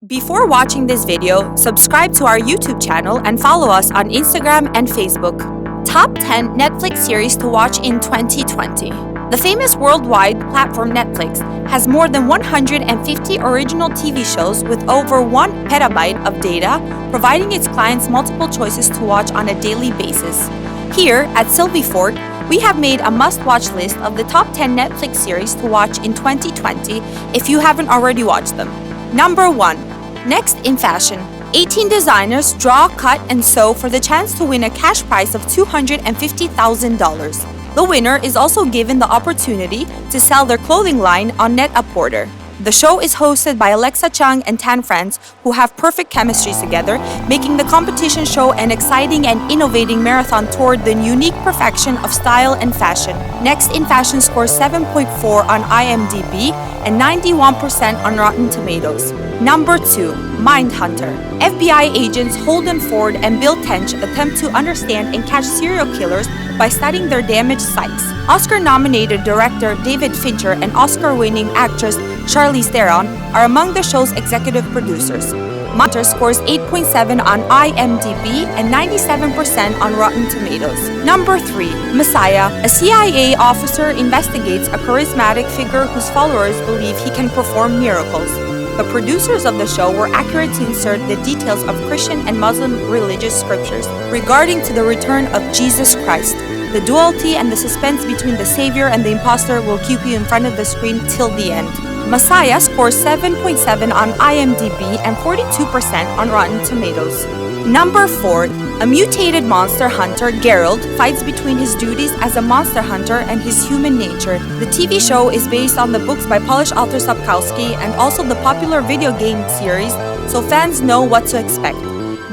Before watching this video, subscribe to our YouTube channel and follow us on Instagram and Facebook. Top 10 Netflix series to watch in 2020. The famous worldwide platform Netflix has more than 150 original TV shows with over 1 petabyte of data, providing its clients multiple choices to watch on a daily basis. Here at Silvi Fort, we have made a must-watch list of the top 10 Netflix series to watch in 2020 if you haven't already watched them. Number 1. Next in fashion. 18 designers draw, cut, and sew for the chance to win a cash prize of $250,000. The winner is also given the opportunity to sell their clothing line on Net-a-Porter. The show is hosted by Alexa Chung and Tan France, who have perfect chemistry together, making the competition show an exciting and innovating marathon toward the unique perfection of style and fashion. Next in Fashion scores 7.4 on IMDb and 91% on Rotten Tomatoes. Number 2. Mindhunter. FBI agents Holden Ford and Bill Tench attempt to understand and catch serial killers by studying their damaged sites. Oscar-nominated director David Fincher and Oscar-winning actress Charlize Theron are among the show's executive producers. Mindhunter scores 8.7 on IMDb and 97% on Rotten Tomatoes. Number 3. Messiah. A CIA officer investigates a charismatic figure whose followers believe he can perform miracles. The producers of the show were accurate to insert the details of Christian and Muslim religious scriptures regarding to the return of Jesus Christ. The duality and the suspense between the savior and the imposter will keep you in front of the screen till the end. Messiah scores 7.7 on IMDb and 42% on Rotten Tomatoes. Number 4. A mutated monster hunter, Geralt, fights between his duties as a monster hunter and his human nature. The TV show is based on the books by Polish author Sapkowski and also the popular video game series, so fans know what to expect.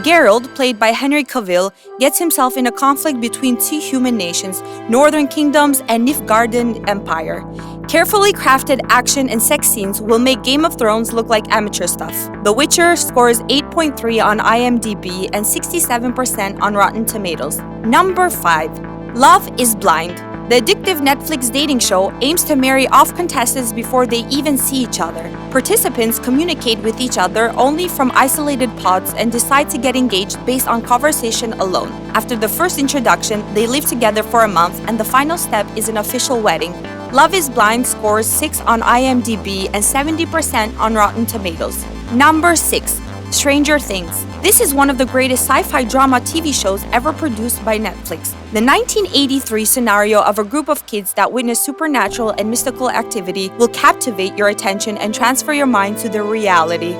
Geralt, played by Henry Cavill, gets himself in a conflict between two human nations, Northern Kingdoms and Nilfgaardian Empire. Carefully crafted action and sex scenes will make Game of Thrones look like amateur stuff. The Witcher scores 8.3 on IMDb and 67% on Rotten Tomatoes. Number 5. Love is Blind. The addictive Netflix dating show aims to marry off contestants before they even see each other. Participants communicate with each other only from isolated pods and decide to get engaged based on conversation alone. After the first introduction, they live together for a month, and the final step is an official wedding. Love is Blind scores 6 on IMDb and 70% on Rotten Tomatoes. Number 6. Stranger Things. This is one of the greatest sci-fi drama TV shows ever produced by Netflix. The 1983 scenario of a group of kids that witness supernatural and mystical activity will captivate your attention and transfer your mind to their reality.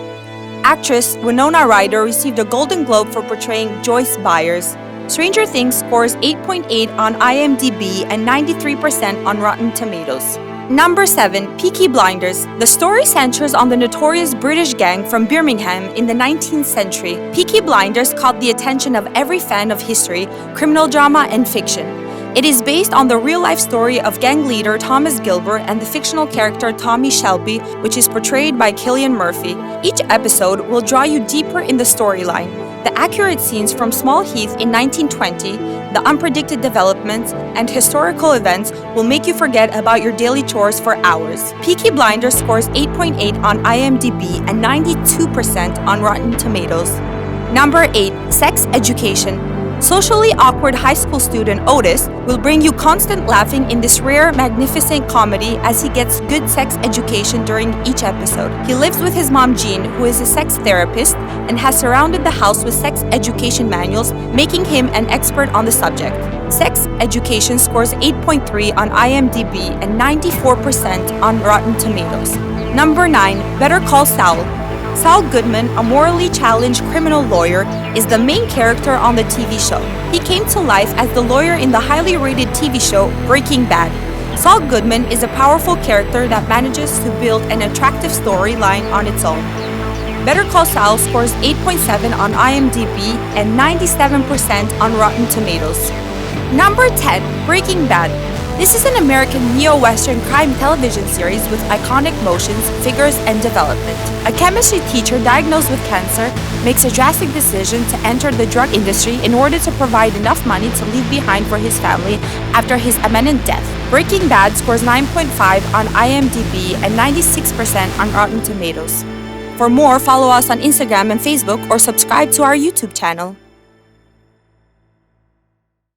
Actress Winona Ryder received a Golden Globe for portraying Joyce Byers. Stranger Things scores 8.8 on IMDb and 93% on Rotten Tomatoes. Number 7. Peaky Blinders. The story centers on the notorious British gang from Birmingham in the 19th century. Peaky Blinders caught the attention of every fan of history, criminal drama, and fiction. It is based on the real-life story of gang leader Thomas Gilbert and the fictional character Tommy Shelby, which is portrayed by Cillian Murphy. Each episode will draw you deeper in the storyline. The accurate scenes from Small Heath in 1920, the unpredicted developments, and historical events will make you forget about your daily chores for hours. Peaky Blinders scores 8.8 on IMDb and 92% on Rotten Tomatoes. Number 8. Sex Education. Socially awkward high school student Otis will bring you constant laughing in this rare, magnificent comedy as he gets good sex education during each episode. He lives with his mom Jean, who is a sex therapist, and has surrounded the house with sex education manuals, making him an expert on the subject. Sex Education scores 8.3 on IMDb and 94% on Rotten Tomatoes. Number 9. Better Call Saul. Saul Goodman, a morally challenged criminal lawyer, is the main character on the TV show. He came to life as the lawyer in the highly rated TV show Breaking Bad. Saul Goodman is a powerful character that manages to build an attractive storyline on its own. Better Call Saul scores 8.7 on IMDb and 97% on Rotten Tomatoes. Number 10. Breaking Bad. This is an American neo-Western crime television series with iconic motions, figures, and development. A chemistry teacher diagnosed with cancer makes a drastic decision to enter the drug industry in order to provide enough money to leave behind for his family after his imminent death. Breaking Bad scores 9.5 on IMDb and 96% on Rotten Tomatoes. For more, follow us on Instagram and Facebook or subscribe to our YouTube channel.